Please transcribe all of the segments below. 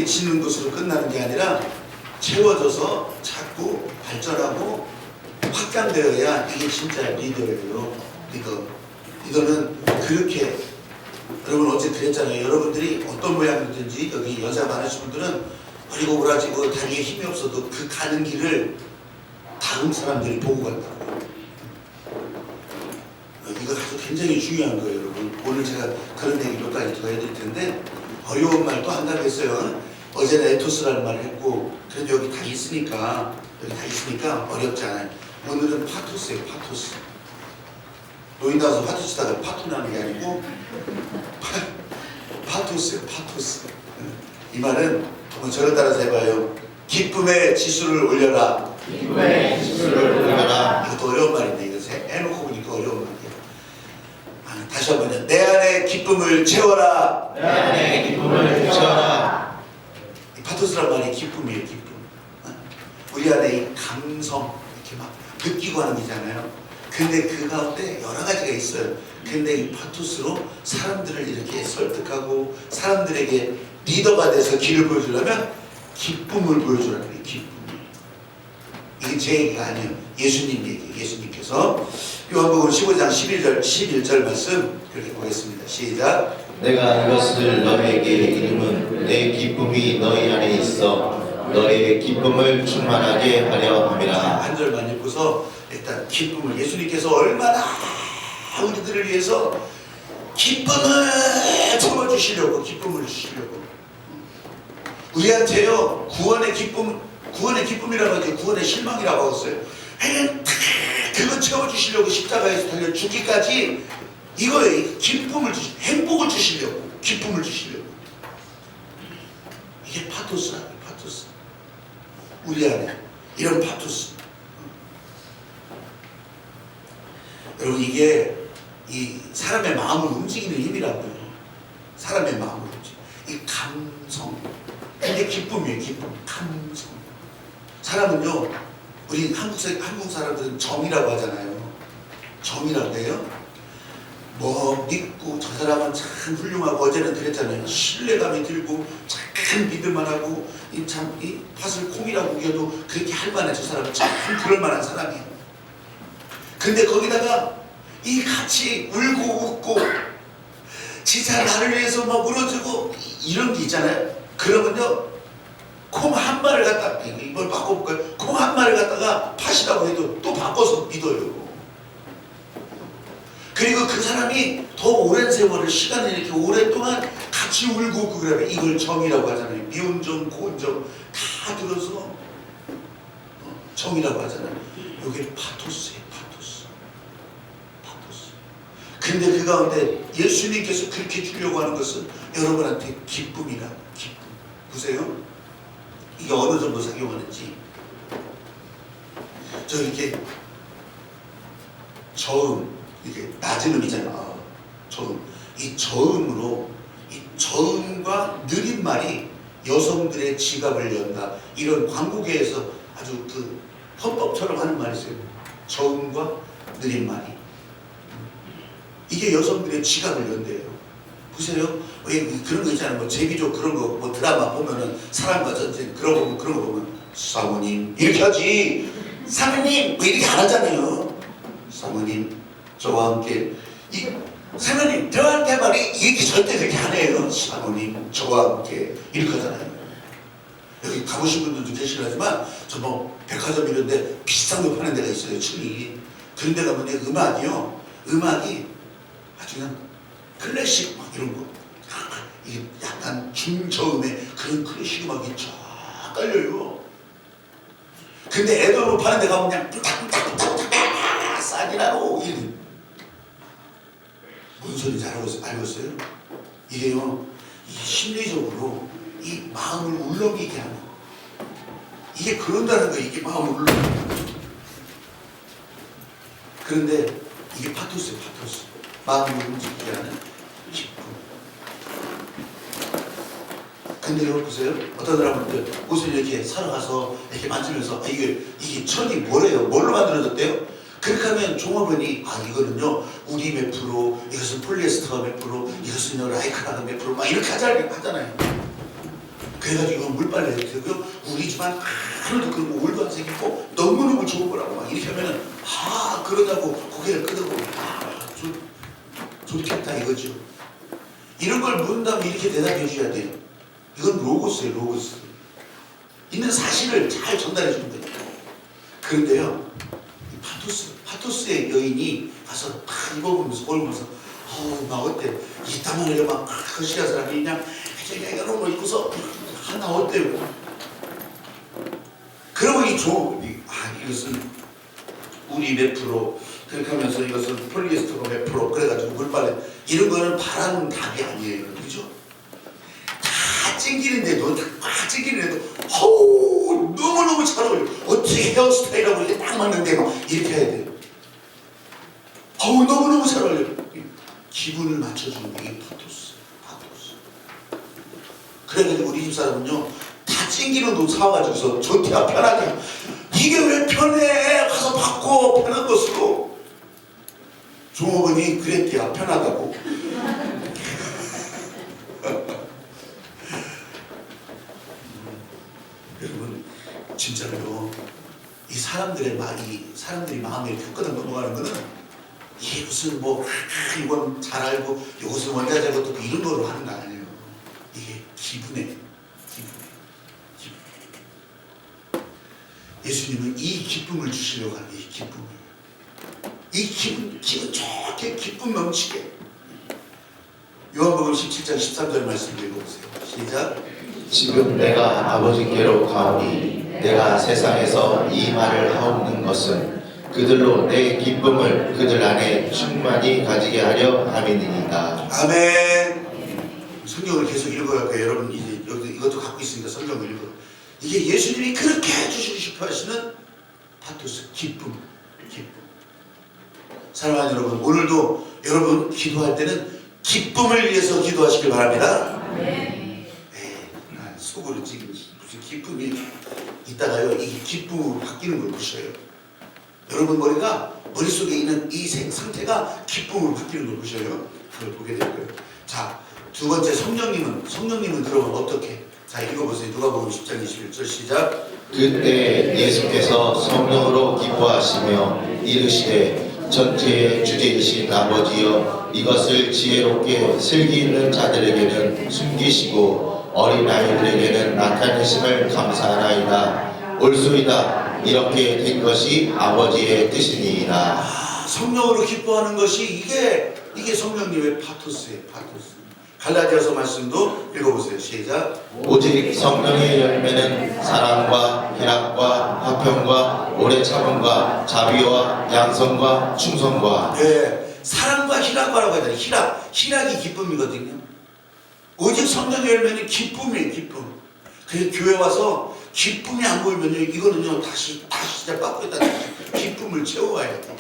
외치는 것으로 끝나는 게 아니라 채워져서 자꾸 발전하고 확장되어야 이게 진짜 리더예요. 리더는 그렇게, 여러분 어제 그랬잖아요. 여러분들이 어떤 모양이든지 여기 여자 많으신 분들은 그리고 오라지고 다리에 힘이 없어도 그 가는 길을 다음 사람들이 보고 간다고. 이거 아주 굉장히 중요한 거예요, 여러분. 오늘 제가 그런 얘기 몇 가지 더 해드릴 텐데, 어려운 말도 한다고 했어요. 어제는 에토스라는 말을 했고, 그래도 여기 다 있으니까 어렵지 않아요. 오늘은 파토스예요, 파토스. 노인 나와서 파토 치다가 파토 나는 게 아니고 파토스예요, 파토스. 이 말은 한번 저를 따라서 해봐요. 기쁨의 지수를 올려라. 기쁨의 지수를 올려라. 이것도 어려운 말인데 이거 해놓고 보니까 어려운 말이에요. 다시 한번요. 내 안에 기쁨을 채워라. 내 안에 기쁨을 채워라. 이 파토스란 말이 기쁨이에요, 기쁨. 우리 안에 이 감성 이렇게 막 느끼고 하는 거잖아요. 근데 그 가운데 여러 가지가 있어요. 근데 이 파토스로 사람들을 이렇게 설득하고 사람들에게 리더가 돼서 길을 보여주려면 기쁨을 보여주라는 거예요. 기쁨. 이게 제 얘기가 아니에요. 예수님 얘기. 예수님께서 요한복음 15장 11절 말씀 그렇게 보겠습니다. 시작. 내가 이것을 너희에게 이름은 내 기쁨이 너희 안에 있어 너희의 기쁨을 충만하게 하려 함이라. 한 절만 읽고서 일단 기쁨을, 예수님께서 얼마나 우리들을 위해서 기쁨을 채워주시려고, 기쁨을 주시려고. 우리한테요, 구원의 기쁨이라고 하죠. 구원의 실망이라고 했어요. 그거 채워주시려고 십자가에서 달려 죽기까지 이거에 기쁨을 행복을 주시려고, 기쁨을 주시려고. 이게 파토스라고, 파토스. 우리 안에 이런 파토스. 여러분, 이게 이 사람의 마음을 움직이는 힘이라고요. 사람의 마음을 움직이는 이 감성. 이게 기쁨이에요, 기쁨. 감성. 사람은요, 우리 한국 사람들은 정이라고 하잖아요. 정이라고 해요. 뭐 믿고 저 사람은 참 훌륭하고, 어제는 그랬잖아요. 신뢰감이 들고 참 믿을만 하고, 이 팥을 콩이라고 우겨도 그렇게 할 만한, 저 사람은 참 그럴 만한 사람이에요. 근데 거기다가 이 같이 울고 웃고 진짜 나를 위해서 막 울어주고 이런 게 있잖아요. 그러면요, 콩 한 마리를 갖다, 이걸 바꿔볼까요? 콩 한 마리를 갖다가 팥이라고 해도 또 바꿔서 믿어요. 그리고 그 사람이 더 오랜 세월을, 시간을 이렇게 오랫동안 같이 울고 웃고 그러면 이걸 정이라고 하잖아요. 미운 정, 고운 정 다 들어서 정이라고 하잖아요. 이게 파토스예요, 파토스. 파토스. 근데 그 가운데 예수님께서 그렇게 주려고 하는 것은 여러분한테 기쁨이라, 기쁨. 보세요. 이게 어느 정도 작용하는지. 저 이렇게 저음, 이게 낮은 음이잖아. 저음. 이 저음으로, 이 저음과 느린 말이 여성들의 지갑을 연다. 이런 광고계에서 아주 그 헌법처럼 하는 말이 있어요. 저음과 느린 말이. 이게 여성들의 지갑을 연대요. 보세요. 그런 거 있잖아요. 뭐 제비족 그런 거, 뭐 드라마 보면은 사랑과 전쟁 그런 거 보면 사모님 이렇게 하지. 사모님 뭐 이렇게 안 하잖아요. 사모님 저와 함께, 이 사모님 저와 함께 말이 이렇게 절대 그렇게 안 해요. 사모님 저와 함께 이렇게 하잖아요. 여기 가보신 분들도 계시지만 저 뭐 백화점 이런데 비싼 거 파는 데가 있어요. 층이. 그런 데 가면 음악이 아주 그냥 클래식 막 이런 거, 이게 약간 중저음의 그런 클래식 음악이 쫙 깔려요. 근데 애들 파는 데 가면 그냥 뚝딱뚝딱뚝딱 싸니라고. 무슨 소리인지 알고 있어요? 이게요, 이 심리적으로 이 마음을 울렁이게 하는, 이게 그런다는 거예요. 이게 마음을 울렁이게 하는. 그런데 이게 파토스예요, 파토스. 마음을 움직이게 하는 기쁨. 근데 여러분 보세요. 어떤 사람들 옷을 이렇게 사러 가서 이렇게 만지면서 이게 천이 뭐래요? 뭘로 만들어졌대요? 그렇게 하면 종업원이 이거는요 우리 몇 프로, 이것은 폴리에스터가 몇 프로, 이것은요 라이크라가 몇 프로 막 이렇게 하잖아요. 그 그래가지고 물빨래 되고요. 우리 집안 하나도 그러고 올도 안 생기고 너무너무 좋은 거라고 막 이렇게 하면은 그러다고 고개를 끄덕고 좋겠다 이거죠. 이런 걸 묻는다면 이렇게 대답해 주셔야 돼요. 이건 로고스예요, 로고스. 있는 사실을 잘 전달해 주면 돼요. 그런데요, 파토스의 여인이 가서 막 입어보면서 보면서 나 어때? 이 땀을 내려 막 거시기한 사람이 그냥 이런 거 입고서 나 어때요? 그러고 이것은 우리 몇 프로 그렇게 하면서 이것은 폴리에스터로 몇 프로 그래가지고 물빨래 이런 거는 바라는 답이 아니에요. 그죠? 다 찡기는데도 너무너무 잘 어울려. 어떻게 헤어스타일하고 이렇게 딱 맞는데 막 이렇게 해야 돼요. 너무너무 잘 어울려. 기분을 맞춰주는 게 파토스. 그래가지고 우리 집 사람은요 다 찡기는 옷 사와가지고서 좋대야 편하게. 이게 왜 편해? 가서 바꿔 편한 것으로. 종업원이 그랬대야 편하다고. 여러분 진짜로요 이 사람들이 마음에 끄덕 넘어가는 거는 이게 무슨 이건 잘 알고 이것은 원자 잘 것도 이런 거로 하는 거 아니에요. 이게 기분에. 예수님은 이 기쁨을 주시려고 하는 이 기쁨을. 이 기분 좋게 기쁨 넘치게. 요한복음 17장 13절 말씀 읽어보세요. 시작. 지금 내가 아버지께로 가오니 내가 세상에서 이 말을 하옵는 것은 그들로 내 기쁨을 그들 안에 충만히 가지게 하려 함이니이다. 아멘. 성경을 계속 읽어야 할까요? 여러분 이제 여기 이것도 갖고 있으니까 성경을 읽어. 이게 예수님이 그렇게 해주시고 싶어 하시는 파토스 기쁨. 사랑하는 여러분, 오늘도 여러분 기도할 때는 기쁨을 위해서 기도하시길 바랍니다. 속으로 지금 무슨 기쁨이 있다가요 이 기쁨으로 바뀌는 걸 보셔요. 여러분 머릿속에 있는 이 상태가 기쁨으로 바뀌는 걸 보셔요. 그걸 보게 될 거예요. 자, 두 번째 성령님은 그러면 어떻게? 자, 읽어보세요. 누가복음 10장 21절 시작. 그때 예수께서 성령으로 기뻐하시며 이르시되 전체의 주제이신 아버지여 이것을 지혜롭게 슬기 있는 자들에게는 숨기시고 어린아이들에게는 나타내심을 감사하나이다. 옳소이다. 이렇게 된 것이 아버지의 뜻이니이다. 성령으로 기뻐하는 것이 이게 성령님의 파토스예요. 파토스. 갈라디아서 말씀도 읽어보세요. 시작. 오직 성령의 열매는 사랑과 희락과 화평과 오래 참음과 자비와 양성과 충성과. 네, 사랑과 희락과라고 하잖아요. 희락이 기쁨이거든요. 오직 성령의 열매는 기쁨이에요. 기쁨. 그래서 교회 와서 기쁨이 안 보이면요 이거는요 다시 시작받고 있다. 기쁨을 채워와야 돼.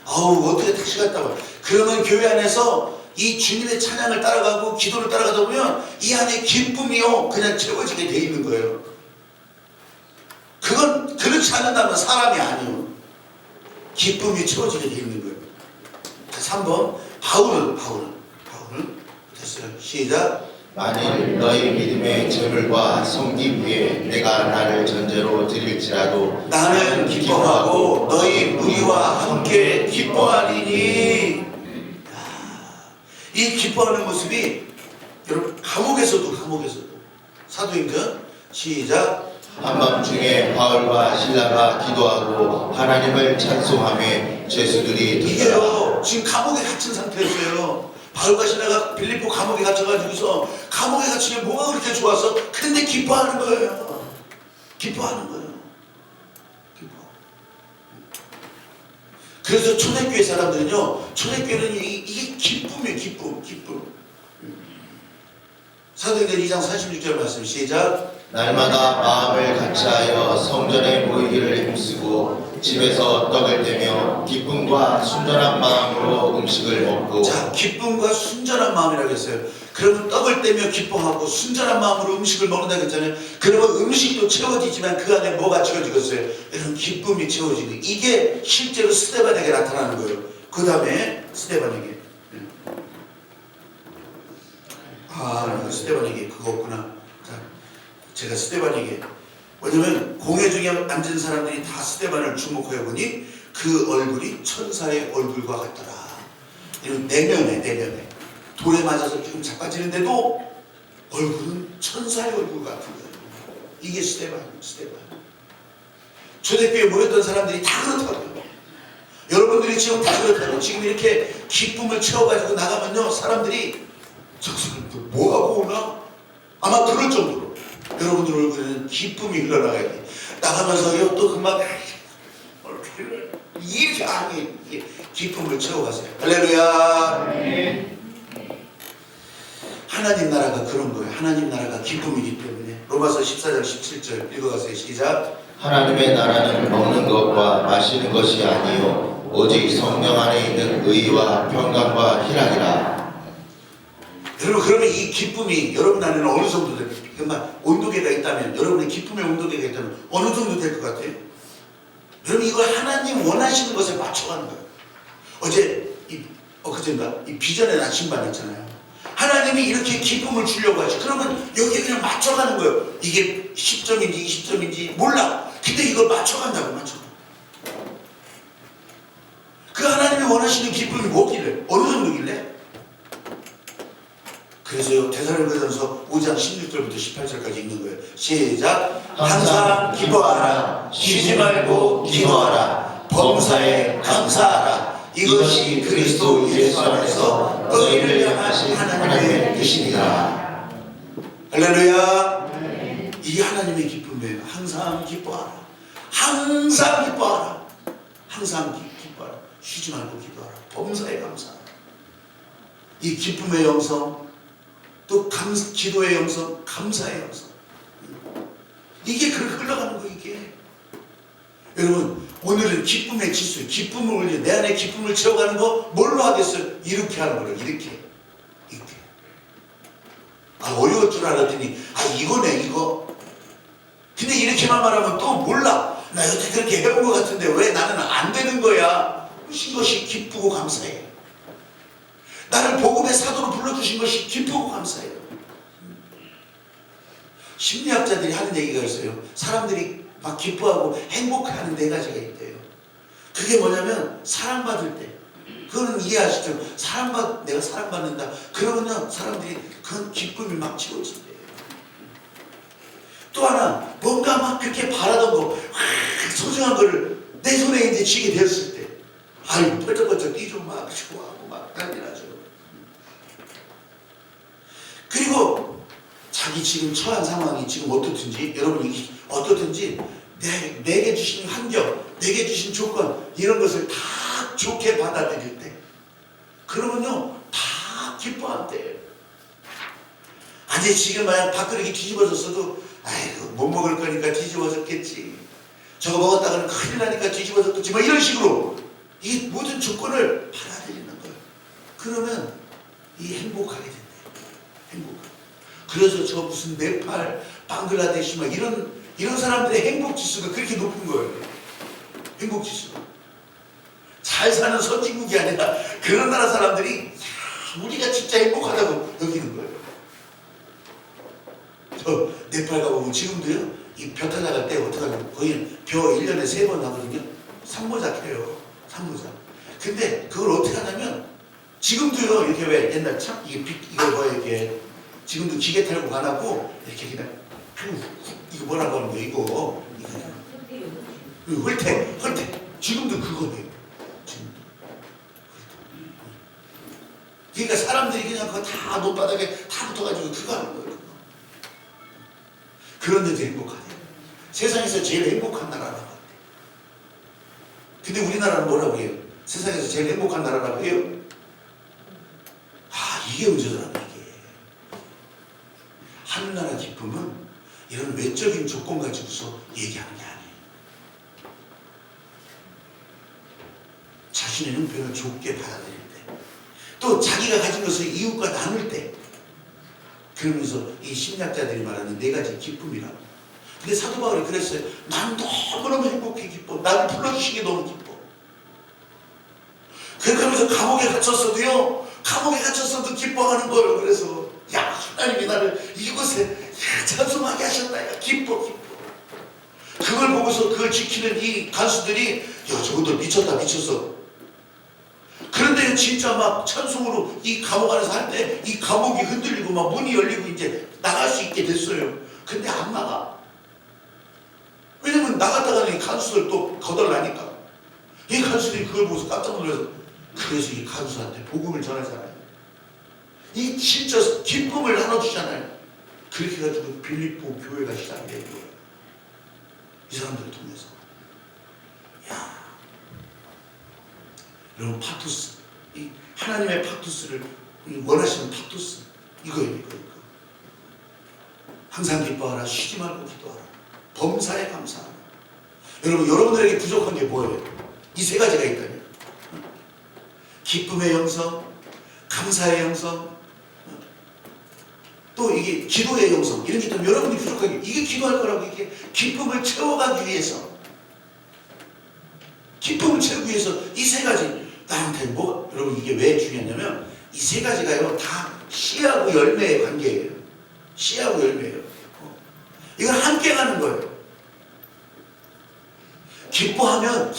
어떻게 다시 갔다 와. 그러면 교회 안에서 이 주님의 찬양을 따라가고 기도를 따라가다 보면 이 안에 기쁨이요 그냥 채워지게 돼 있는 거예요. 그건 그렇지 않는다면 사람이 아니요 기쁨이 채워지게 돼 있는 거예요. 3번 바울은 됐어요. 시작. 만일 너희 믿음의 재물과 성기 위에 내가 나를 전제로 드릴지라도 나는 기뻐하고 너희 무리와 함께 기뻐하리니. 이 기뻐하는 모습이 여러분 감옥에서도 사도행전 시작. 한밤중에 바울과 실라가 기도하고 하나님을 찬송하며 죄수들이 이게요 지금 감옥에 갇힌 상태였어요. 바울과 실라가 빌립보 감옥에 갇혀가지고서 감옥에 갇히면 뭐가 그렇게 좋아서 근데 기뻐하는 거예요. 그래서 초대교회 사람들은요 초대교회는 이게 기쁨이에요. 기쁨. 사도행전 2장 46절 말씀 시작. 날마다 마음을 같이하여 성전에 모이기를 힘쓰고 집에서 떡을 떼며 기쁨과 순전한 마음으로 음식을 먹고. 자, 기쁨과 순전한 마음이라고 했어요. 그러면 떡을 떼며 기뻐하고 순전한 마음으로 음식을 먹는다고 했잖아요. 그러면 음식도 채워지지만 그 안에 뭐가 채워지겠어요? 이런 기쁨이 채워지는 이게 실제로 스데반에게 나타나는 거예요. 그 다음에 스데반에게 스데반에게 그거구나. 자, 제가 스데반에게, 왜냐면 공회 중에 앉은 사람들이 다 스데반을 주목해 보니 그 얼굴이 천사의 얼굴과 같더라. 그리고 내면에 돌에 맞아서 조금 자빠지는데도 얼굴은 천사의 얼굴 같은 거예요. 이게 스데반. 초대교회에 모였던 사람들이 다 그렇다고요. 여러분들이 지금 다 그렇다고요. 지금 이렇게 기쁨을 채워가지고 나가면요, 사람들이 저 사람들 뭐하고 오나? 아마 그럴 정도로 여러분들 얼굴에는 기쁨이 흘러나가야 돼. 나가면서요, 또 금방 이렇게 아니 기쁨을 채워가세요. 할렐루야. 하나님 나라가 그런 거예요. 하나님 나라가 기쁨이기 때문에. 로마서 14장 17절 읽어가세요. 시작. 하나님의 나라는 먹는 것과 마시는 것이 아니요 오직 성령 안에 있는 의와 평강과 희락이라. 여러분, 그러면 이 기쁨이 여러분 안에는 어느 정도 될까요? 그러니까 온도계가 있다면, 여러분의 기쁨의 온도계가 있다면 어느 정도 될 것 같아요? 여러분, 이거 하나님 원하시는 것에 맞춰가는 거예요. 엊그제인가 이 비전의 나침반 있잖아요. 하나님이 이렇게 기쁨을 주려고 하지. 그러면 여기에 그냥 맞춰가는 거예요. 이게 10점인지 20점인지 몰라. 근데 이걸 맞춰간다고. 그 하나님이 원하시는 기쁨이 뭐길래? 어느 정도길래? 그래서요, 데살로니가전서 5장 16절부터 18절까지 읽는 거예요. 시작. 항상 기뻐하라. 쉬지 말고 기도하라. 범사에 감사하라. 이것이 그리스도 예수 안에서 너희를 향하신 하나님의 뜻이니라. 할렐루야. 이게 하나님의 기쁨이에요. 항상 기뻐하라. 항상 기뻐하라. 항상 기뻐하라. 쉬지 말고 기도하라. 범사에 감사하라. 이 기쁨의 영성, 또 기도의 영성, 감사의 영성. 이게 그렇게 흘러가는 거예요. 이게. 여러분, 오늘은 기쁨의 지수, 기쁨을 올려, 내 안에 기쁨을 채워가는 거 뭘로 하겠어요? 이렇게 하는 거예요. 이렇게. 어려울 줄 알았더니 이거네 이거. 근데 이렇게만 말하면 또 몰라. 나 여태 그렇게 해본 것 같은데 왜 나는 안 되는 거야? 하신 것이 기쁘고 감사해. 나를 복음의 사도로 불러주신 것이 기쁘고 감사해요. 심리학자들이 하는 얘기가 있어요. 사람들이 막 기뻐하고 행복해하는 네 가지가 있대요. 그게 뭐냐면 사랑받을 때. 그거는 이해하시죠? 내가 사랑받는다. 그러면요, 사람들이 그런 기쁨이 막 채워진대요. 또 하나, 뭔가 막 그렇게 바라던 거, 소중한 거를 내 손에 이제 쥐게 되었을 때, 펄쩍펄쩍 뛰죠. 막 좋아하고 막 난리 나죠. 그리고 자기 지금 처한 상황이 지금 어떻든지, 여러분이 어떻든지 내게 주신 환경, 내게 주신 조건, 이런 것을 다 좋게 받아들일 때, 그러면요 다 기뻐한대요. 아니 지금 만약 밥그릇이 뒤집어졌어도 못 먹을 거니까 뒤집어졌겠지, 저거 먹었다가는 큰일 나니까 뒤집어졌겠지, 막 이런 식으로 이 모든 조건을 받아들이는 거예요. 그러면 이 행복하게 된대요. 행복하게. 그래서 저 무슨 네팔, 방글라데시 막 이런 사람들의 행복 지수가 그렇게 높은 거예요. 행복 지수가. 잘 사는 선진국이 아니라 그런 나라 사람들이 우리가 진짜 행복하다고 여기는 거예요. 저 네팔 가보면 지금도요, 이 벼 타나갈 때 어떡하냐면 거의 벼 1년에 3번 하거든요. 산모자 펴요. 산모자. 근데 그걸 어떻게 하냐면 지금도요, 이렇게 왜 옛날 참 이거 뭐야 이게 지금도 기계 탈고 가나고 이렇게 그냥 이거 뭐라고 하는 거예요? 이거 헐테 지금도 그거네요. 그러니까 사람들이 그냥 그거 다 논바닥에 다 붙어가지고 그거 하는 거예요. 그런데도 행복하대요. 세상에서 제일 행복한 나라라고 하대요. 근데 우리나라는 뭐라고 해요? 세상에서 제일 행복한 나라라고 해요? 이게 문제더라고요. 이게 하늘나라 기쁨은 이런 외적인 조건 가지고서 얘기하는 게 아니에요. 자신의 형편을 좁게 받아들일 때, 또 자기가 가진 것을 이웃과 나눌 때, 그러면서 이 심리학자들이 말하는 네 가지 기쁨이라고. 근데 사도 바울이 그랬어요. 난 너무너무 행복해 기뻐. 나를 불러주신 게 너무 기뻐. 그렇게 하면서 감옥에 갇혔어도 기뻐하는 거예요. 그래서 하나님이 나를 이곳에 찬송하게 하셨나요? 기뻐. 그걸 보고서 그걸 지키는 이 간수들이 야 저것들 미쳤다 미쳤어. 그런데 진짜 막 찬송으로 이 감옥 안에서 할 때 이 감옥이 흔들리고 막 문이 열리고 이제 나갈 수 있게 됐어요. 근데 안 나가. 왜냐면 나갔다가는 이 간수들 또 거덜나니까. 이 간수들이 그걸 보고서 깜짝 놀라서 그래서 이 간수한테 복음을 전하잖아요. 이 진짜 기쁨을 나눠주잖아요. 그렇게 해가지고 빌립보 교회가 시작된 거예요. 이 사람들을 통해서. 야, 여러분 파토스, 이 하나님의 파토스를 원하시는 파토스 이거예요. 항상 기뻐하라, 쉬지 말고 기도하라, 범사에 감사하라. 여러분 여러분들에게 부족한 게 뭐예요? 이 세 가지가 있다니. 기쁨의 영성, 감사의 영성, 또 이게 기도의 영성 이런 게 있다면 여러분이 부족하게 이게 기도할 거라고 이게 기쁨을 채워가기 위해서 기쁨을 채우기 위해서 이 세 가지 나한테 뭐 여러분 이게 왜 중요하냐면 이 세 가지가요 다 씨하고 열매의 관계예요. 씨하고 열매예요. 이걸 함께 가는 거예요. 기뻐하면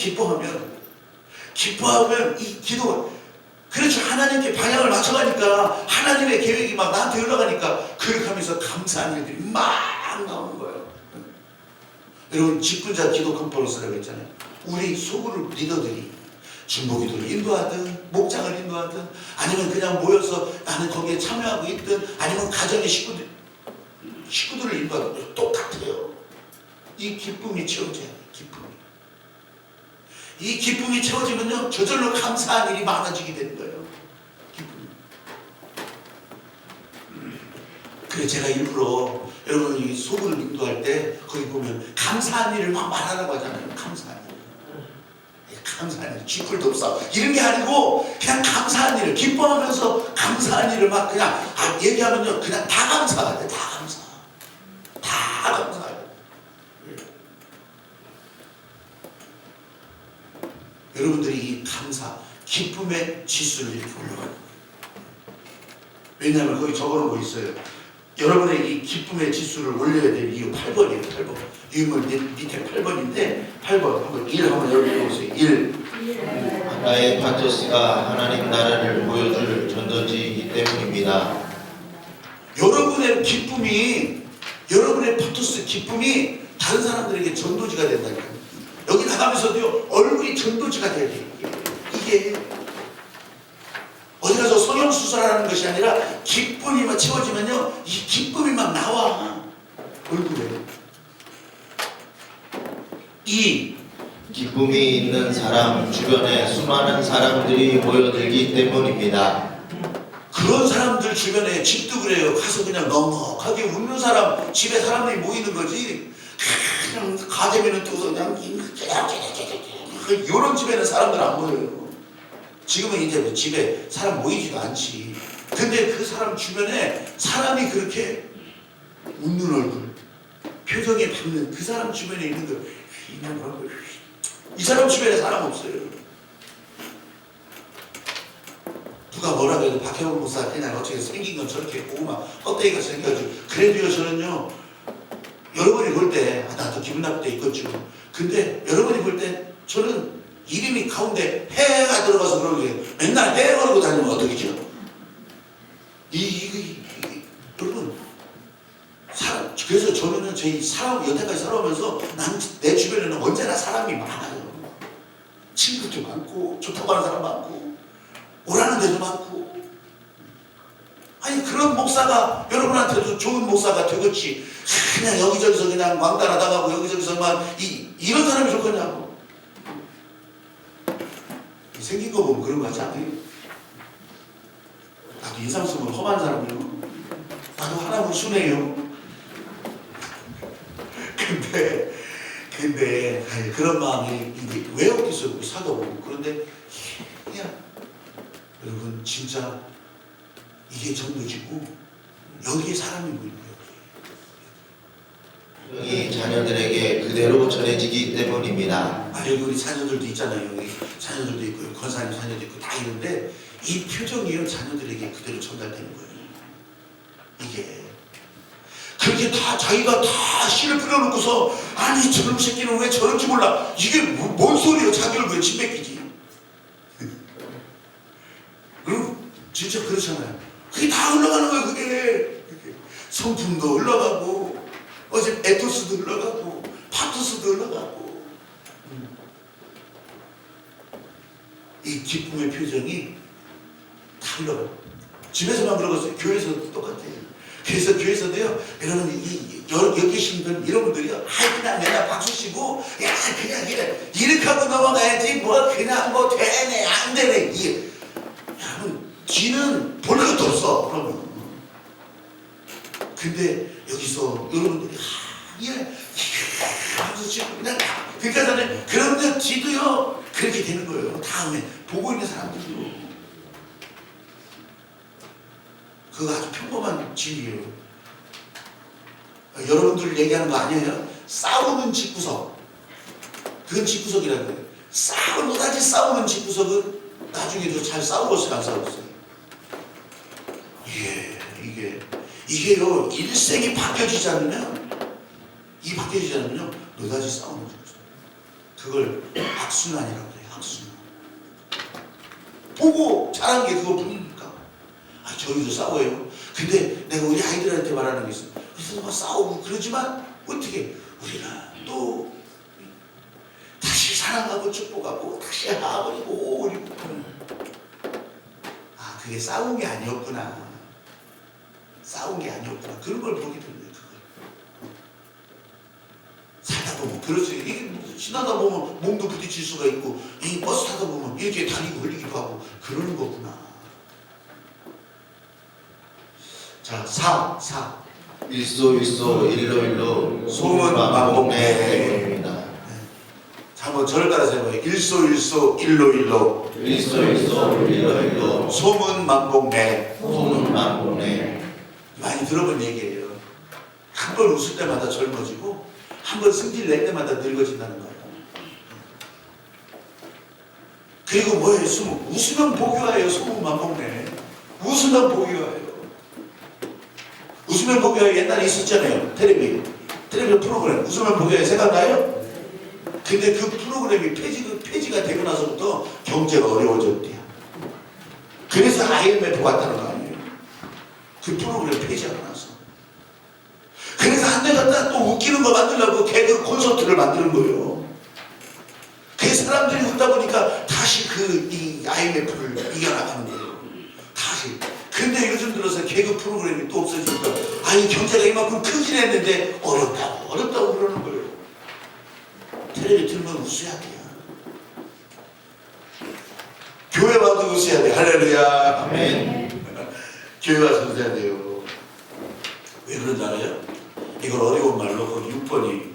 이 기도가 그렇죠. 하나님께 방향을 맞춰가니까 하나님의 계획이 막 나한테 흘러가니까 그렇게 하면서 감사한 일들이 막 나오는 거예요. 여러분 직분자 기도 컨퍼런스라고 했잖아요. 우리 소그룹 리더들이 중보기도를 인도하든 목장을 인도하든 아니면 그냥 모여서 나는 거기에 참여하고 있든 아니면 가정의 식구들을 인도하든 똑같아요. 이 기쁨이 채워져야 돼요. 이 기쁨이 채워지면요 저절로 감사한 일이 많아지게 되는 거예요. 기쁨이. 그래서 제가 일부러 여러분 이 소그룹 인도할 때 거기 보면 감사한 일을 막 말하라고 하잖아요. 감사한 일, 쥐뿔도 없어 이런 게 아니고 그냥 감사한 일을 기뻐하면서 감사한 일을 막 그냥 얘기하면요 그냥 다 감사해야 돼. 다 감사해야 돼. 여러분들이 이 감사, 기쁨의 지수를 이렇게 올려가는 거예요. 왜냐하면 거기 적어놓은 거 있어요. 여러분의 이 기쁨의 지수를 올려야 될 이유 8번이에요. 8번. 유물 밑에 8번인데 8번 한번 1 한번 여러분 읽어보세요. 1. 나의 파토스가 하나님 나라를 보여줄 전도지이기 때문입니다. 여러분의 기쁨이 여러분의 파토스 기쁨이 다른 사람들에게 전도지가 된다니까요. 여기 나가면서도요 얼굴이 전도지가 돼야 돼요. 이게 어디 가서 성형수술하는 것이 아니라 기쁨이 막 채워지면요 이 기쁨이 막 나와 얼굴에. 2. 기쁨이 있는 사람 주변에 수많은 사람들이 모여들기 때문입니다. 그런 사람들 주변에 집도 그래요. 가서 그냥 넉넉하게 웃는 사람 집에 사람들이 모이는 거지. 그냥 가재미는 뜨고서 그냥 이런 집에는 사람들 안 모여요. 지금은 이제 뭐 집에 사람 모이지도 않지. 근데 그 사람 주변에 사람이 그렇게 웃는 얼굴, 표정이 밝는 그 사람 주변에 있는 거, 이 사람 주변에 사람 없어요. 누가 뭐라고 해도 박혜원 목사 그냥 어떻게 생긴 건 저렇게 고구마 껍데기가 생겨가지고 그래도요 저는요 여러분이 볼 때 나도 기분 나쁠 때 있겠죠. 근데 여러분이 볼 때 저는 이름이 가운데 해가 들어가서 그러게 맨날 해 걸고 다니면 어떡이죠? 여러분 그래서 저는 제 사람 여태까지 살아오면서 난 내 주변에는 언제나 사람이 많아요. 친구도 많고 좋다고 하는 사람 많고 오라는 데도 많고. 아니 그런 목사가 여러분한테도 좋은 목사가 되겠지. 그냥 여기저기서 그냥 왕따라다가고 여기저기서만 이런 사람이 좋겠냐고. 생긴 거 보면 그런 거 하지 않아요? 나도 인상 쓰면 험한 사람이요. 나도 하나님 순해요. 근데 그런 마음이 이제 왜 없겠어요? 사다 보고. 그런데 그냥 여러분 진짜 이게 전도지고 여기에 사람이 모이는 거예요. 이 자녀들에게 그대로 전해지기 때문입니다. 여기 우리 자녀들도 있잖아요. 여기 자녀들도 있고 권사님 자녀도 있고 다 있는데 이 표정이요 자녀들에게 그대로 전달되는 거예요. 이게 그렇게 그렇게 다 자기가 다 씨를 뿌려놓고서 아니 저놈 새끼는 왜 저런지 몰라. 이게 뭔 소리예요. 자기를 왜 침뱉기지. 그럼 진짜 그렇잖아요. 그게 다 흘러가는 거예요. 그게 성품도 흘러가고 어제 에토스도 흘러가고 파토스도 흘러가고 이 기쁨의 표정이 다 흘러가요. 집에서만 그러겠어요. 교회에서도 똑같아요. 그래서 교회에서도요, 여러분, 여기 계신 분, 이런 분들이요, 그냥 맨날 박수 치고, 야, 그냥 이렇게 하고 넘어가야지, 그냥 되네, 안 되네. 여러분, 뒤는 볼 것도 없어, 그러면. 근데 여기서 여러분들이, 박수 치고, 그냥, 그러니까 저는, 그런데 뒤도요, 그렇게 되는 거예요. 다음에, 보고 있는 사람들도. 그거 아주 평범한 진리예요. 여러분들 얘기하는 거 아니에요? 싸우는 집구석. 그건 집구석이라는 거예요. 노다지 싸우는 집구석은 나중에도 잘 싸우겠어요, 안 싸우겠어요? 이게요, 일생이 바뀌어지지 않으면, 노다지 싸우는 집구석. 그걸 악순환이라고 해요, 악순환. 보고 자란 게 그거뿐입니다. 저희도 싸워요. 근데 내가 우리 아이들한테 말하는 게 있어. 그래서 막 싸우고 그러지만 어떻게 우리는 또 다시 사랑하고 축복하고 다시 하버리고 그리고 그게 싸운 게 아니었구나. 그런 걸 보게 됩니다. 그걸 살다 보면 그렇지. 이게 지나다 보면 몸도 부딪힐 수가 있고 이 버스 타다 보면 이렇게 다리고 흘리기도 하고 그러는 거구나. 자, 4. 일소 일로 소문 만복내. 자, 한번 저를 따라서 해봐요. 일소 일로 소문 만복내. 많이 들어본 얘기예요. 한 번 웃을 때마다 젊어지고 한 번 승질 낼 때마다 늙어진다는 거예요. 그리고 뭐예요? 웃으면 복이 와요. 소문 만복내. 웃으면 복이 와요. 웃으면 복이 와요. 옛날에 있었잖아요. 텔레비 프로그램. 웃으면 복이 와요. 생각나요? 근데 그 프로그램이 폐지가 되고 나서부터 경제가 어려워졌대요. 그래서 IMF 갔다는 거 아니에요. 그 프로그램 폐지하고 나서. 그래서 한 대 갖다 또 웃기는 거 만들려고 개그 콘서트를 만드는 거예요. 그 사람들이 웃다 보니까 다시 이 IMF를 이겨나가는 거예요. 다시. 근데 요즘 들어서 개그 프로그램이 또 없어지니까 경제가 이만큼 크긴 했는데 어렵다고 그러는 거예요. 텔레비 틀면 웃어야 돼요. 교회 와도 웃어야 돼. 할렐루야. 아멘. 교회 와서 웃어야 돼요. 왜 그런지 알아요? 이걸 어려운 말로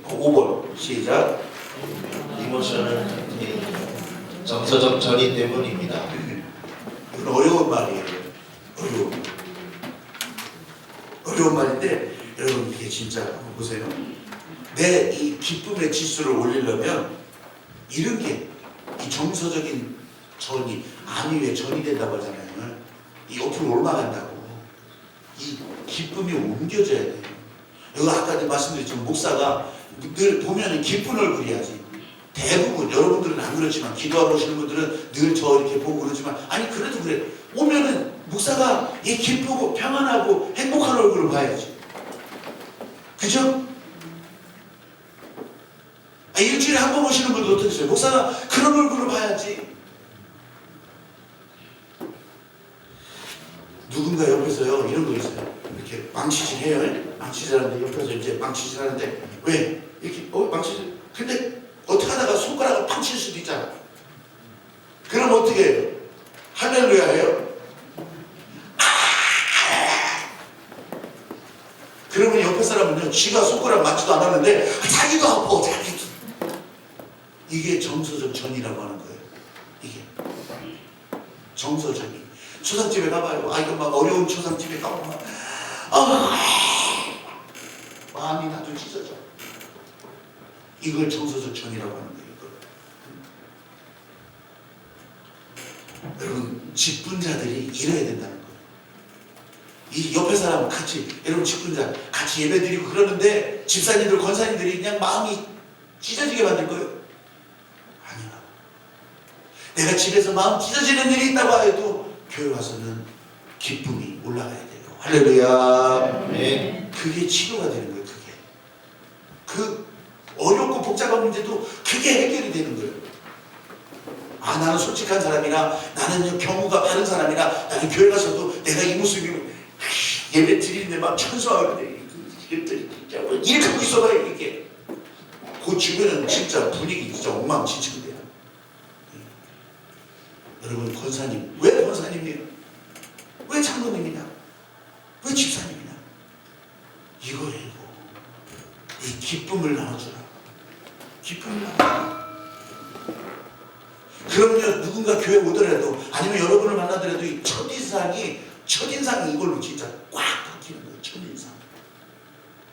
5번 시작. 이모셔널 정서적 전이 때문입니다. 이건 어려운 말이에요. 어려운 말인데 여러분 이게 진짜 한번 보세요. 내 이 기쁨의 지수를 올리려면 이런 게 이 정서적인 전이 암이 왜 전이 된다고 하잖아요. 이 옆으로 올라간다고. 이 기쁨이 옮겨져야 돼요. 여기 아까 말씀드렸지만 목사가 늘 보면은 기쁜 얼굴이야지. 대부분 여러분들은 안 그렇지만 기도하러 오시는 분들은 늘 저 이렇게 보고 그러지만 그래도 그래. 오면은 목사가 이 기쁘고 평안하고 행복한 얼굴을 봐야지. 그죠? 일주일에 한 번 오시는 분도 어떻게 했어요? 목사가 그런 얼굴을 봐야지. 누군가 옆에서요 이런 거 있어요. 이렇게 망치질 해요. 망치질 하는데 옆에서 이제 망치질 하는데 왜? 이렇게 망치질. 근데 어떻게 하다가 손가락을 팡 칠 수도 있잖아. 그럼 어떻게 해요? 할렐루야 해요? 그러면 옆에 사람은요 지가 손가락 맞지도 않았는데 자기도 아파. 자기도. 이게 정서적 전이라고 하는 거예요. 이게 정서적인. 초상집에 가봐요. 이거 막 어려운 초상집에 가보면 마음이 나도 찢어져. 이걸 정서적 전이라고 하는 거예요. 여러분, 직분자들이 이뤄야 된다는 거예요. 이 옆에 사람 같이 여러분 집분자 같이 예배드리고 그러는데 집사님들 권사님들이 그냥 마음이 찢어지게 만들 거예요? 아니야. 내가 집에서 마음 찢어지는 일이 있다고 해도 교회 와서는 기쁨이 올라가야 돼요. 할렐루야. 네. 그게 치료가 되는 거예요. 그게 그 어렵고 복잡한 문제도 그게 해결이 되는 거예요. 아, 나는 솔직한 사람이나 나는 경우가 바른 사람이나 나는 교회 가서도 내가 이 모습이 예배 드리는데 막 천수하는데 이것들이 진짜 이렇게 하고 있어봐요. 이게 그 주변은 진짜 분위기 진짜 엉망진창돼요. 여러분 권사님 왜 권사님이에요? 왜 장로님이냐? 왜 집사님이냐? 이거예요. 이 기쁨을 나눠주라. 기쁨을 나눠주라. 그럼요, 누군가 교회 오더라도 아니면 여러분을 만나더라도 이 첫인상이 이걸로 진짜 꽉 박히는 거예요. 첫인상.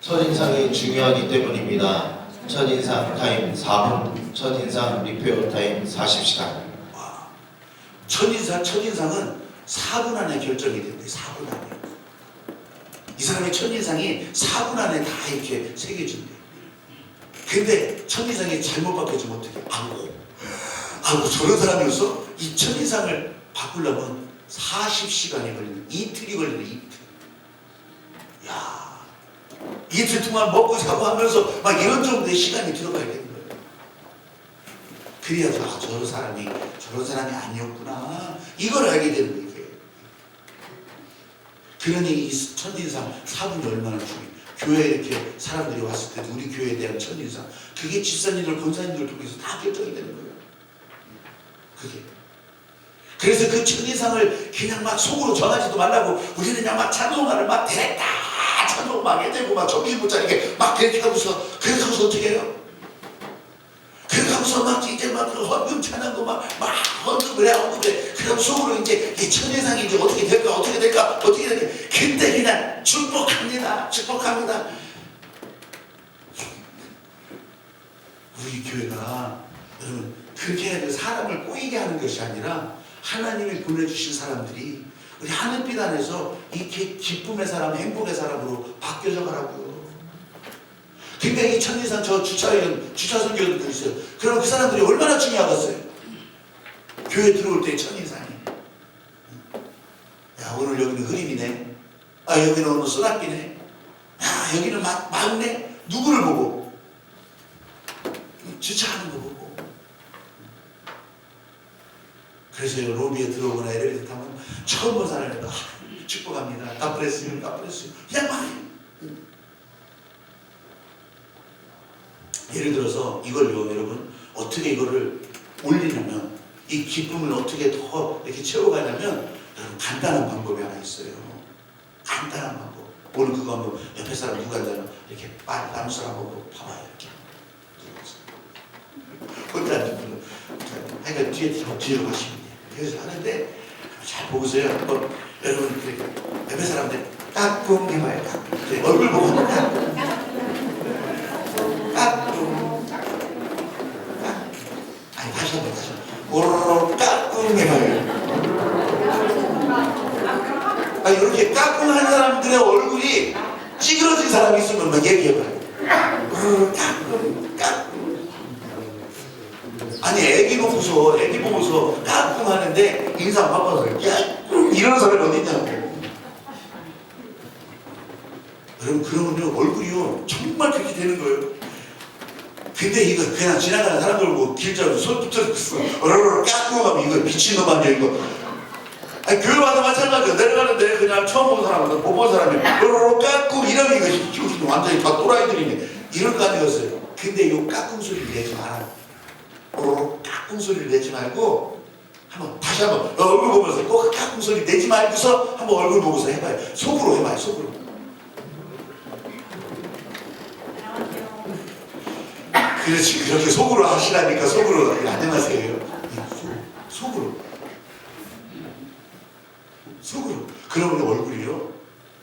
첫인상이 중요하기 때문입니다. 첫인상 타임 4분, 첫인상 리페어 타임 40시간. 와, 첫인상은 4분 안에 결정이 된대. 4분 안에. 이 사람의 첫인상이 4분 안에 다 이렇게 새겨진대. 근데 첫인상이 잘못 바뀌어지면 어떡해? 아이고 저런 사람이었어? 이 첫인상을 바꾸려면 40시간이 걸리는, 이틀이 걸리는, 이틀. 야, 이틀 동안 먹고 자고 하면서 막 이런 정도의 시간이 들어가야 되는 거예요. 그래야죠. 아, 저런 사람이 아니었구나. 이걸 알게 되는 거예요. 이게. 그러니 이 첫인상 4분이 얼마나 중요해요. 교회에 이렇게 사람들이 왔을 때 우리 교회에 대한 첫인상, 그게 집사님들, 권사님들 통해서 다 결정이 되는 거예요. 그게. 그래서 그 첫인상을 그냥 막 속으로 전하지도 말라고 우리는 그냥 막 찬송가를 막 대랬다 찬송 막 해대고 막 정신 못 차리게 막 그렇게 하고서 어떻게 해요? 그렇게 하고서 막 이제 막 그 헌금 찬양도 막 헌금을 해. 그럼 속으로 이제 이 첫인상이 이제 어떻게 될까 그때 그냥 축복합니다. 우리 교회가 여러분 그렇게 해야 사람을 꼬이게 하는 것이 아니라 하나님이 보내주신 사람들이 우리 하늘빛 안에서 이렇게 기쁨의 사람, 행복의 사람으로 바뀌어져 가라고요. 근데 이 첫인상 저 주차선 교회도 있어요. 그럼 그 사람들이 얼마나 중요하겠어요? 교회 들어올 때 첫인상이. 야, 오늘 여기는 흐림이네. 아, 여기는 오늘 소낙비네. 야, 여기는 막네. 누구를 보고? 주차하는 거 보고. 그래서 로비에 들어오거나 엘리베이터 타면 처음 본 사람이라도 축복합니다. 갓브레스유. 그냥 말해요. 예를 들어서 이걸요, 여러분 어떻게 이거를 올리냐면 이 기쁨을 어떻게 더 이렇게 채워가냐면 여러분 간단한 방법이 하나 있어요. 간단한 방법. 오늘 그거 한번 옆에 사람 누가 앉아요? 이렇게 남은 사람 보고 봐봐요. 이렇게 혼자 앉은 분은 하여간 뒤로 가시면 돼요. 그래서 하는데 잘 보세요. 한번 여러분 이렇게 옆에 사람들 까꿍 해봐요. 얼굴 보고 하는 까꿍. 아니 다시 한번 오로로 까꿍 해봐요. 아, 이렇게 까꿍 하는 사람들의 얼굴이 찌그러진 사람이 있으면 막 얘기해봐요. 오로로 까꿍. 아니 애기 보고서 까꿍 하는데 인상 바꿔서 이러는 사람이 어딨냐고. 여러분 그러면요 얼굴이요 정말 그렇게 되는 거예요. 근데 이거 그냥 지나가는 사람들 보고 길자로 손 붙여서 어르르 까꿍 하면 이거 미친놈 아니야 이거. 아니 교회 와도 마찬가지야. 내려가는데 그냥 처음 본 사람보다 못 본 사람이 어르르 까꿍 이러면 이거 완전히 다 또라이들이네. 이럴 거 아니었어요. 근데 이 까꿍 소리를 내지 마라. 까꿍 소리를 내지 말고 다시 한번 얼굴 보면서 꼭 까꿍 소리 내지 말고서 한번 얼굴 보고서 해봐요. 속으로 해봐요. 속으로. 그렇지. 그렇게 속으로 하시라니까 속으로 안녕하세요. 속으로. 그러면 얼굴이요.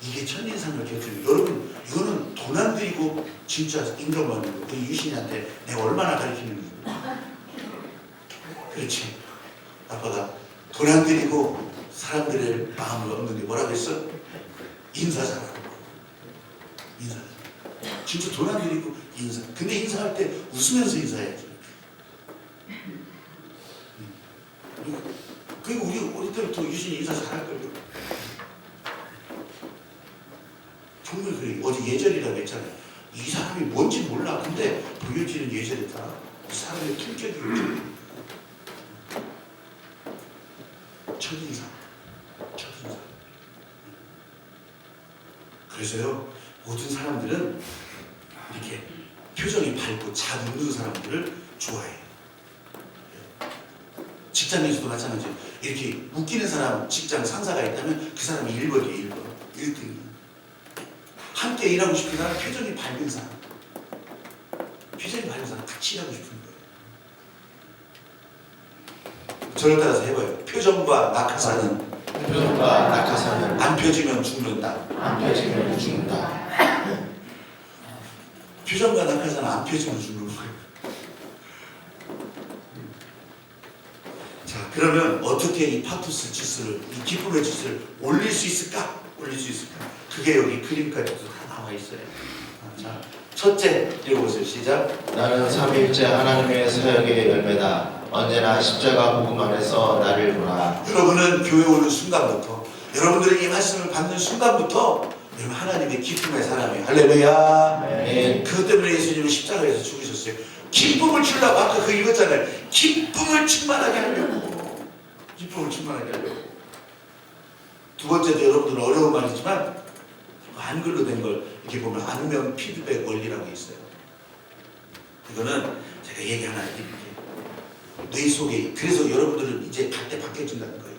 이게 첫인상을 결정해요. 여러분 이거는 돈 안 들이고 진짜 인정받는 거. 우리 유신이한테 내가 얼마나 가르치는 거예요. 그렇지. 아빠가 돈 안 들이고 사람들의 마음을 얻는 게 뭐라고 했어? 인사 잘하는 거예요. 인사. 진짜 돈 안 들이고 인사. 근데 인사할 때 웃으면서 인사해야지. 그리고 우리 어릴 때부터 유진이 인사 잘할 거예요. 정말 그래. 어제 예절이라고 했잖아요. 이 사람이 뭔지 몰라. 근데 보여지는 예절에 따라 이 사람의 품격이 첫인상. 첫인상. 그래서요, 모든 사람들은 이렇게 표정이 밝고 잘 웃는 사람들을 좋아해요. 직장에서도 마찬가지예요. 이렇게 웃기는 사람, 직장 상사가 있다면 그 사람이 1번이에요. 1번. 1등이에요. 함께 일하고 싶은 사람, 표정이 밝은 사람. 표정이 밝은 사람 같이 일하고 싶은 거예요. 저를 따라서 해봐요. 표정과 낙하산은 표정과 낙하산은 안 펴지면 죽는다. 안 펴지면 죽는다. 표정과 낙하산은 안 펴지면 죽는 거예요. 자, 그러면 어떻게 이 파토스 지수를, 이 기쁨의 지수를 올릴 수 있을까? 올릴 수 있을까? 그게 여기 그림까지도 다 나와 있어요. 자, 첫째 읽어보세요. 시작. 나는 삼위일체 하나님의 사역의 열매다. 언제나 십자가 복음 안에서 나를 보라. 여러분은 교회 오는 순간부터, 여러분들이 이 말씀을 받는 순간부터 여러분 하나님의 기쁨의 사람이에요. 할렐루야. 네. 그것 때문에 예수님은 십자가에서 죽으셨어요. 기쁨을 주려고 아까 그 읽었잖아요. 기쁨을 충만하게 하려고. 기쁨을 충만하게 하려고. 두 번째도 여러분들은 어려운 말이지만 한글로 된 걸 이렇게 보면 악명 피드백 원리라고 있어요. 이거는 제가 얘기 하나 해드릴게요. 뇌 속에, 그래서 여러분들은 이제 갈 때 바뀌어진다는 거예요.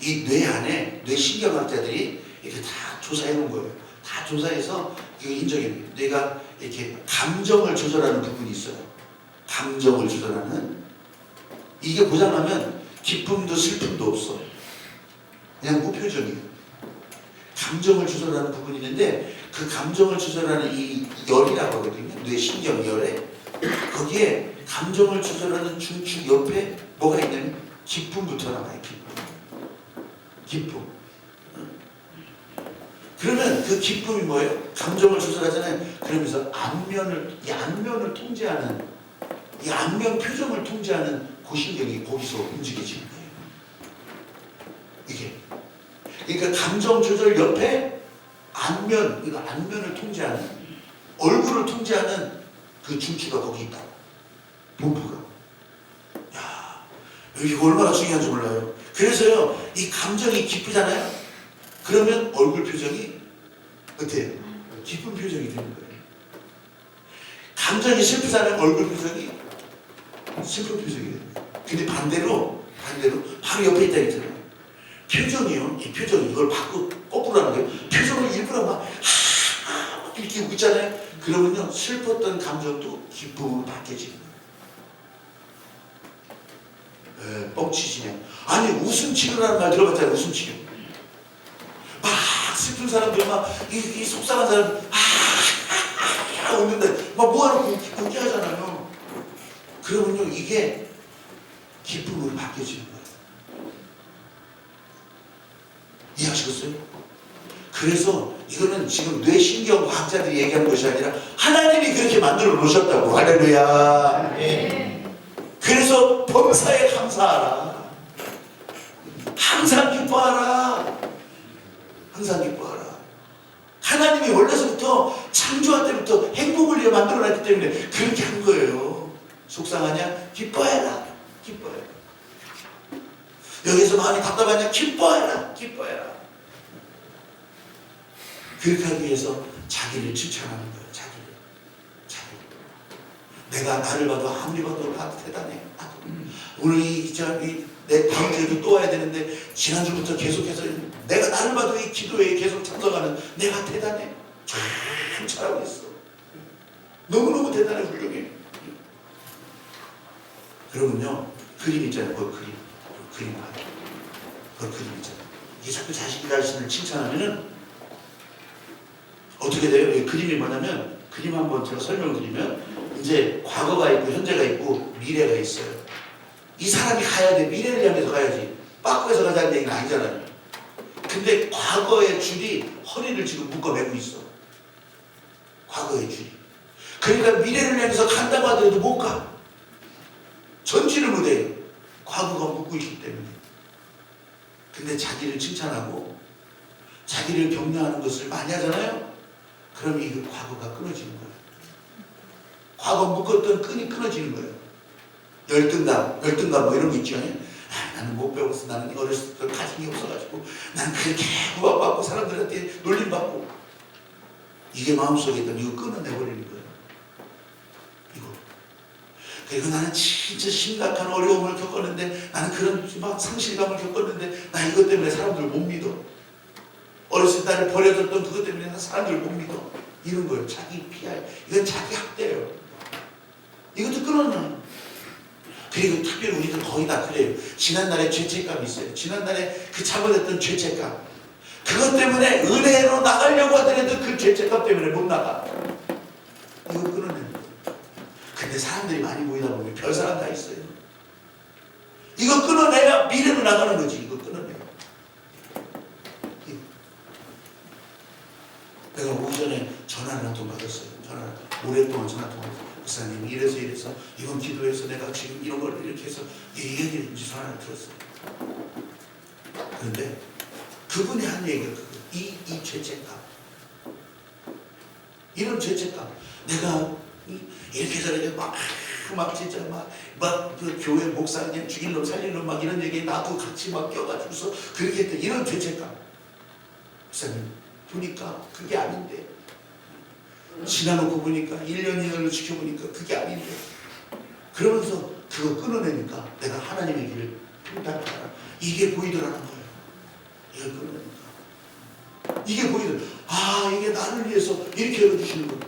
이 뇌 안에 뇌신경학자들이 이렇게 다 조사해 놓은 거예요. 다 조사해서 이거 인정해요. 뇌가 이렇게 감정을 조절하는 부분이 있어요. 감정을 조절하는. 이게 고장나면 기쁨도 슬픔도 없어. 그냥 무표정이에요. 감정을 조절하는 부분이 있는데 그 감정을 조절하는 이 열이라고 하거든요. 뇌신경열에. 거기에 감정을 조절하는 중추 옆에 뭐가 있냐면 기쁨부터 나와요. 기쁨. 그러면 그 기쁨이 뭐예요? 감정을 조절하잖아요. 그러면서 이 안면을 통제하는, 이 안면 표정을 통제하는 고신경이 거기서 움직여지는 거예요. 이게. 그러니까 감정 조절 옆에 안면, 이거 안면을 통제하는, 얼굴을 통제하는 그 중추가 거기 있다. 본부가. 야, 이거 얼마나 중요한지 몰라요. 그래서요, 이 감정이 기쁘잖아요. 그러면 얼굴 표정이 어때요? 기쁜 표정이 되는 거예요. 감정이 슬프잖아요. 얼굴 표정이 슬픈 표정이 되는 거예요. 근데 반대로 바로 옆에 있다 했잖아요. 표정이요. 이 표정 이걸 거꾸로 하는 거예요. 표정을 일부러 막 이렇게 웃고 있잖아요. 그러면요 슬펐던 감정도 기쁨으로 바뀌어지는 거예요. 뻥치시냐? 아니 웃음치료라는 말 들어봤잖아요. 웃음치료. 막 슬픈 사람들 이 속상한 사람 웃는데 막 뭐하는 웃게 하잖아요. 그러면요 이게 기쁨으로 바뀌어지는 거예요. 이해하시겠어요? 그래서 이거는 지금 뇌신경 과학자들이 얘기하는 것이 아니라 하나님이 그렇게 만들어 놓으셨다고. 할렐루야. 네. 그래서 범사에 감사하라. 항상 기뻐하라. 항상 기뻐하라. 하나님이 원래서부터 창조할 때부터 행복을 위해 만들어 놨기 때문에 그렇게 한 거예요. 속상하냐? 기뻐해라. 기뻐해라. 여기서 마음이 답답하냐? 기뻐해라. 기뻐해라. 그렇게 하기 위해서 자기를 칭찬하는 거예요. 자기를. 내가 나를 봐도 아무리 봐도 대단해. 오늘 내 다음 주에도 또 와야 되는데 지난주부터 계속해서 내가 나를 봐도 이 기도회에 계속 참석하는 내가 대단해. 참 잘하고 있어. 너무너무 대단해. 훌륭해. 그러면요 그림 있잖아요. 그 그림 봐요. 그 그림 있잖아요. 이게 자꾸 자신을 칭찬하면은 어떻게 돼요? 이 그림이 뭐냐면, 그림 한번 제가 설명을 드리면, 이제 과거가 있고 현재가 있고 미래가 있어요. 이 사람이 가야 돼. 미래를 향해서 가야지. 빠꾸에서 가자는 얘기는 아니잖아요. 근데 과거의 줄이 허리를 지금 묶어매고 있어. 과거의 줄이. 그러니까 미래를 향해서 간다고 하더라도 못 가. 전진을 못해요. 과거가 묶고 있기 때문에. 근데 자기를 칭찬하고 자기를 격려하는 것을 많이 하잖아요. 그럼 이 과거가 끊어지는 거예요. 과거 묶었던 끈이 끊어지는 거예요. 열등감 뭐 이런 거 있죠. 나는 못 배웠어. 나는 어렸을 때 가진이 없어가지고 난 그렇게 구박받고 사람들한테 놀림받고. 이게 마음속에 있던 이거 끊어내버리는 거예요. 이거. 그리고 나는 진짜 심각한 어려움을 겪었는데, 나는 그런 막 상실감을 겪었는데 나 이것 때문에 사람들을 못 믿어. 어렸을 때 나를 버려줬던 그것 때문에 나 사람들을 못 믿어. 이런 거예요. 자기 PR. 이건 자기 학대예요. 이것도 끊어놔요. 그리고 특별히 우리들 거의 다 그래요. 지난날에 죄책감이 있어요. 지난날에 그 잘못했던 죄책감. 그것 때문에 은혜로 나가려고 하더라도 그 죄책감 때문에 못 나가. 이거 끊어내는 거예요. 근데 사람들이 많이 모이다 보면 별 사람 다 있어요. 이거 끊어내야 미래로 나가는 거지. 이거 끊어내야. 내가 오전에 전화를 한 통 받았어요. 전화를 오랫동안 전화 통화했어요. 목사님 이래서 이번 기도해서 내가 지금 이런 걸 이렇게 해서 이 얘기를 전화를 들었어요. 그런데 그분이 한 얘기가 이 죄책감, 이런 죄책감. 내가 이렇게 저렇게 막 진짜 그 교회 목사님 죽일 놈 살릴 놈 막 이런 얘기에 나도 같이 막 껴가지고서 그렇게 했던 이런 죄책감. 목사님 보니까 그게 아닌데, 지나놓고 보니까 1년 2년을 지켜보니까 그게 아닌데, 그러면서 그거 끊어내니까 내가 하나님의 길을 핀다니까 이게 보이더라는 거예요. 이걸 끊어내니까 이게 보이더라. 아, 이게 나를 위해서 이렇게 열어주시는 거예요.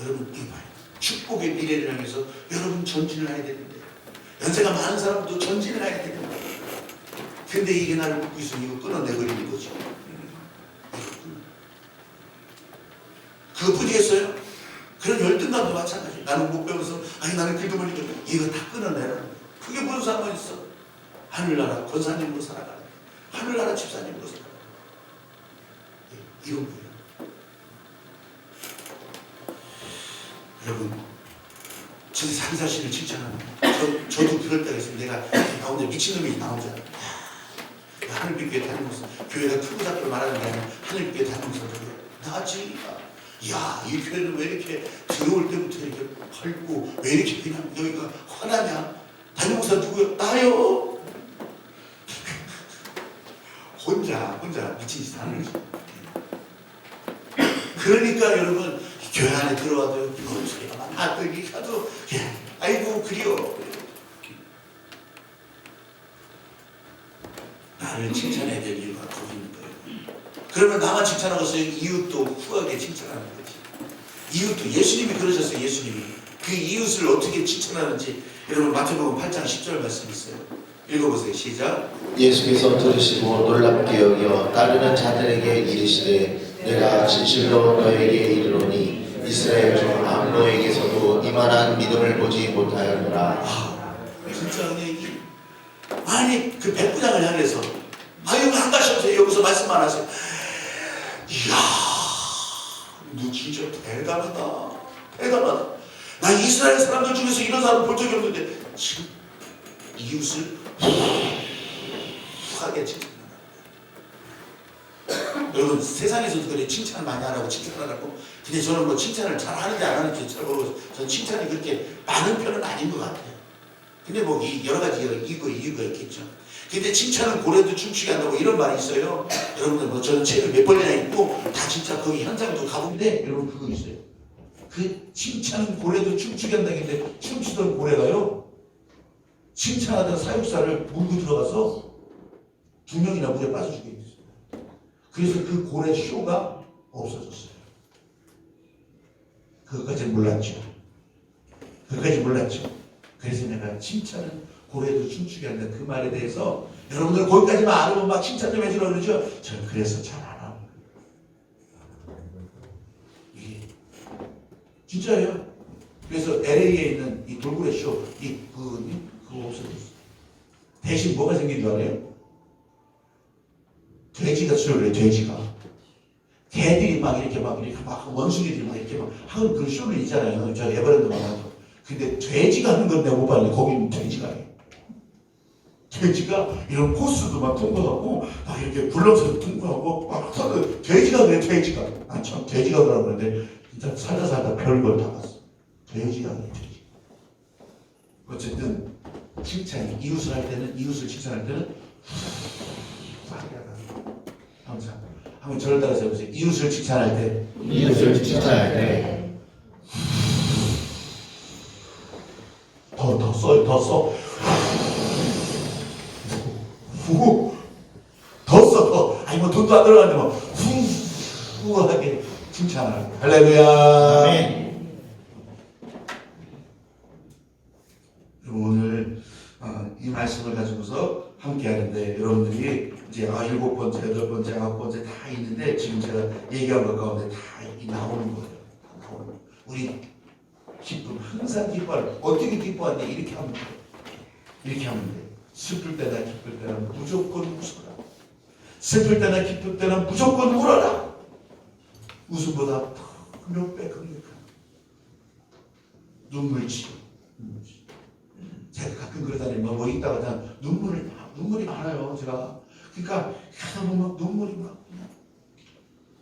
여러분 이거 봐요. 축복의 미래를 향해서 여러분 전진을 해야 되는데, 연세가 많은 사람도 전진을 해야 되는데, 근데 이게 나를 묶고 있으면 이거 끊어내버리는 거죠. 그것뿐이겠어요? 그런 열등감도 마찬가지예요. 나는 못 배워서, 나는 기도 멀리 이거 다 끊어내라는 거예요. 그게 무슨 상관이 있어? 하늘나라 권사님으로 살아가는 거예요. 하늘나라 집사님으로 살아가는 거예요. 이런 거예요. 여러분, 저 상사신을 칭찬하는 거예요. 저도 그럴 때가 있어요. 내가 나 혼자 미친놈이 나오잖아요. 하늘빛교회 다니면서, 교회가 크고 작고 말하는 게 아니라 하늘빛교회 다니면서 나지. 야, 이 교회는 왜 이렇게 들어올 때부터 이렇게 밝고, 왜 이렇게 그냥 여기가 환하냐? 담임목사 누구요? 나요. 혼자 미친 짓 하는 거지. 그러니까 여러분, 교회 안에 들어와도 이건 소리가 많아. 여기 가도 아이고 그리워. 나를 칭찬해야 될 이유가 거기 있는 거예요. 그러면 나만 칭찬하고 있어요. 이웃도 후하게 칭찬하는 거지. 이웃도 예수님이 그러셨어요. 예수님이 그 이웃을 어떻게 칭찬하는지 여러분 마태복음 8장 10절 말씀 있어요. 읽어보세요. 시작. 예수께서 들으시고 놀랍게 여겨 따르는 자들에게 이르시되 내가 진실로 너에게 이르노니 이스라엘 중 아무로에게서도 이만한 믿음을 보지 못하였노라. 진짜 은혜이지. 아니 그 백부장을 향해서 이거 한 가지 없어요. 여기서 말씀 안 하세요. 이야, 너 진짜 대단하다. 대단하다. 나 이스라엘 사람들 중에서 이런 사람 볼 적이 없는데 지금 이웃을 후하게 칭찬한다. 여러분 세상에서도 그래 칭찬 많이 하라고 칭찬하라고. 근데 저는 뭐 칭찬을 잘 하는지 안 하는지 잘 모르고 전 칭찬이 그렇게 많은 편은 아닌 것 같아요. 근데 뭐 여러 가지 이유가 있겠죠. 근데 칭찬은 고래도 춤추게 한다고 이런 말이 있어요. 여러분들 뭐 저는 책을 몇 번이나 읽고 다 진짜 거기 현장도 가본데 여러분 그거 있어요. 그 칭찬은 고래도 춤추게 한다는데 춤추던 고래가요 칭찬하던 사육사를 물고 들어가서 2명이나 물에 빠져 죽게 됐어요. 그래서 그 고래 쇼가 없어졌어요. 그것까지 몰랐죠. 그래서 내가 칭찬은 고래도 춤추게 한다 그 말에 대해서 여러분들 거기까지만 알으면 막 칭찬 좀 해주라고 그러죠. 저는 그래서 잘 안 하고 이게 진짜예요. 그래서 LA에 있는 이 돌고래 쇼 그거 없어졌어. 대신 뭐가 생긴 줄 알아요? 돼지가 쇼를 해, 돼지가. 개들이 막 이렇게 원숭이들이 막 이렇게 막 하는 그런 쇼를 있잖아요. 저 에버랜드만 하죠. 근데 돼지가 하는 건 내가 못 봤는데 거기는 돼지가 해. 돼지가 이런 코스도 막 통과하고 막 이렇게 불렁서도 통과하고 막 하는 돼지가 그래, 돼지가. 아 참 돼지가 그러라고 그러는데 진짜 살다 별걸 다 봤어. 돼지가 그래, 돼지. 어쨌든 칭찬이 이웃을 칭찬할 때는 항상 한번 저를 따라서 해보세요. 이웃을 칭찬할 때 더 써. 더. 아니 뭐 돈도 안 들어가는데 뭐 후하게 칭찬하라. 할렐루야. 아멘. 오늘 이 말씀을 가지고서 함께 하는데 여러분들이 이제 7번째, 8번째, 9번째 다 있는데 지금 제가 얘기한 것 가운데 다 나오는 거예요. 다 나오는 거예요. 우리 기쁨 항상 기뻐할 어떻게 기뻐하냐 이렇게 하면 돼. 이렇게 하면 돼. 슬플 때나 기쁠 때나 무조건 웃어라. 슬플 때나 기쁠 때나 무조건 울어라. 웃음보다 몇 배 강력한 눈물치. 제가 가끔 그러다니 뭐 있다가 그냥 눈물이 많아요. 제가 그러니까 가다 보면 눈물이 막 그냥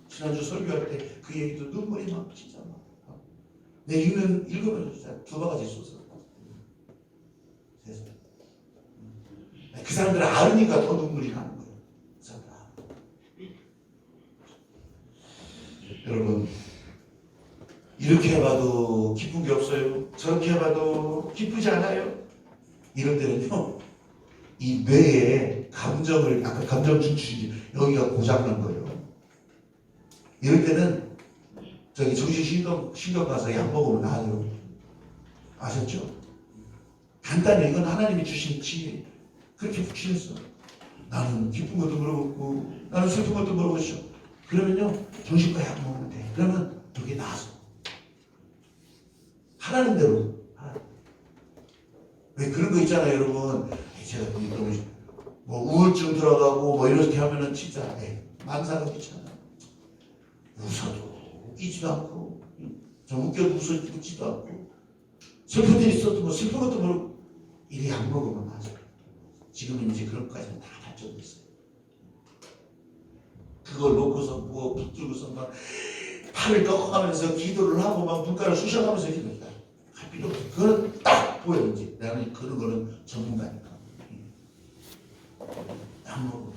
지난주 설교할 때 그 얘기도 눈물이 막 진짜 막 내 읽으면 진짜 두 바가지 쏟아. 세상에. 그 사람들은 알으니까 더 눈물이 나는 거예요. 그 사람들 여러분 이렇게 해봐도 기쁜 게 없어요. 저렇게 해봐도 기쁘지 않아요. 이런 때는요, 이 뇌에 아까 감정 중추기 여기가 고장난 거예요. 이럴 때는 저기 정신신경 가서 약 먹으면 나아요. 아셨죠? 간단히 이건 하나님이 주신 지혜. 그렇게 붙이셨어. 나는 기쁜 것도 물어보고 나는 슬픈 것도 물어보시오. 그러면요 정신과 약 먹으면 돼. 그러면 여기 나서 하라는 대로. 왜 그런 거 있잖아요, 여러분. 제가 뭐 우울증 들어가고 뭐 이렇게 하면은 진짜 망상은 귀찮아. 웃어도 웃기지도 않고 좀 웃겨도 웃지도 않고 슬픈 일 있어도 뭐 슬픈 것도 모르고 이래 약 먹으면 맞아. 지금은 이제 그런 것까지는 다 발전됐어요. 그걸 놓고서 뭐 붙들고서 막 팔을 꺾어가면서 기도를 하고 막 눈가를 쑤셔가면서 기도했다. 할 필요 없어. 그거는 딱 보여 이제. 나는 그런 거는 전문가니까. 약 먹으면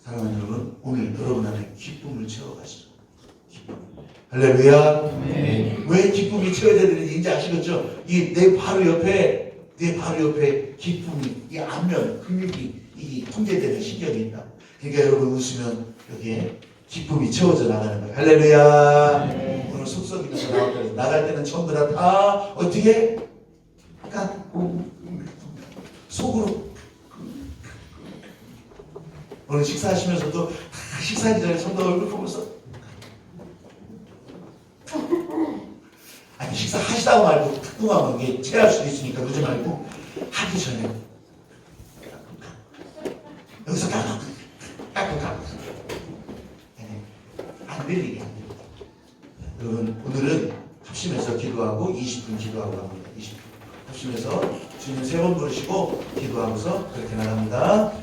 사랑하는 여러분, 오늘 여러분 안에 기쁨을 채워가시죠. 기쁨. 할렐루야. 네. 왜 기쁨이 채워져야 되는지 이제 아시겠죠? 내 바로 옆에 기쁨이, 이 안면, 근육이 이 통제되는 신경이 있다. 그러니까 여러분 웃으면 여기에 기쁨이 채워져 나가는 거예요. 할렐루야. 네. 오늘 속썩이면서 나올 때 나갈 때는 전부 다 어떻게 깎고 속으로. 오늘 식사하시면서도 다 식사하기 전에 전부 얼굴 보면서 아니 식사하시다고 말고 탁구하면 이게 체할 수도 있으니까 그러지 말고 하기 전에 여기서 깎고 안 들리게. 여러분 오늘은 합심해서 기도하고 20분 기도하고 합니다. 20분 합심해서 주님 3번 부르시고 기도하면서 그렇게 나갑니다.